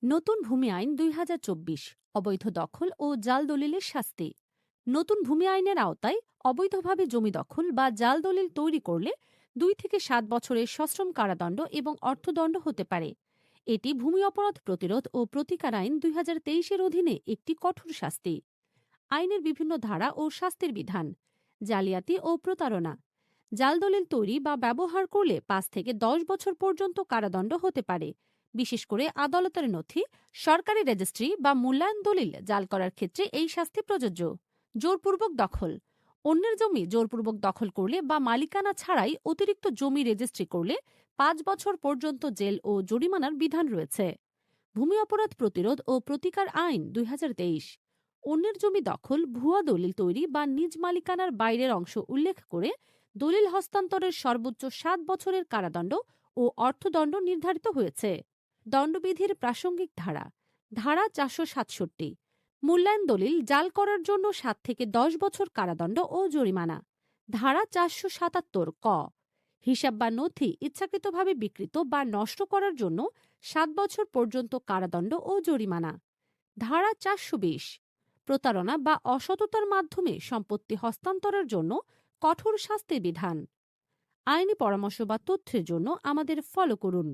নতুন ভূমি আইন ২০২৪ অবৈধ দখল ও জাল দলিলের শাস্তি। নতুন ভূমি আইনের আওতায় অবৈধভাবে জমি দখল বা জাল দলিল তৈরি করলে ২ থেকে ৭ বছরের সশ্রম কারাদণ্ড এবং অর্থদণ্ড হতে পারে। এটি ভূমি অপরাধ প্রতিরোধ ও প্রতিকার আইন ২০২৩-এর অধীনে একটি কঠোর শাস্তি। আইনের বিভিন্ন ধারা ও শাস্তির বিধান। জালিয়াতি ও প্রতারণা। জাল দলিল তৈরি বা ব্যবহার করলে ৫ থেকে ১০ বছর পর্যন্ত কারাদণ্ড হতে পারে। বিশেষ করে আদালতের নথি, সরকারি রেজিস্ট্রি বা মূল্যায়ন দলিল জাল করার ক্ষেত্রে এই শাস্তি প্রযোজ্য। জোরপূর্বক দখল। অন্যের জমি জোরপূর্বক দখল করলে বা মালিকানা ছাড়াই অতিরিক্ত জমি রেজিস্ট্রি করলে ৫ বছর পর্যন্ত জেল ও জরিমানার বিধান রয়েছে। ভূমি অপরাধ প্রতিরোধ ও প্রতিকার আইন ২০২৩। অন্যের জমি দখল, ভুয়া দলিল তৈরি বা নিজ মালিকানার বাইরের অংশ উল্লেখ করে দলিল হস্তান্তরের সর্বোচ্চ ৭ বছরের কারাদণ্ড ও অর্থদণ্ড নির্ধারিত হয়েছে। দণ্ডবিধির প্রাসঙ্গিক ধারা। ধারা ৪৬৭। মূল্যায়ন দলিল জাল করার জন্য ৭ থেকে ১০ বছর কারাদণ্ড ও জরিমানা। ধারা ৪৭৭ ক। হিসাব বা নথি ইচ্ছাকৃতভাবে বিকৃত বা নষ্ট করার জন্য ৭ বছর পর্যন্ত কারাদণ্ড ও জরিমানা। ধারা ৪২০। প্রতারণা বা অসততার মাধ্যমে সম্পত্তি হস্তান্তরের জন্য কঠোর শাস্তির বিধান। আইনি পরামর্শ বা তথ্যের জন্য আমাদের ফলো করুন।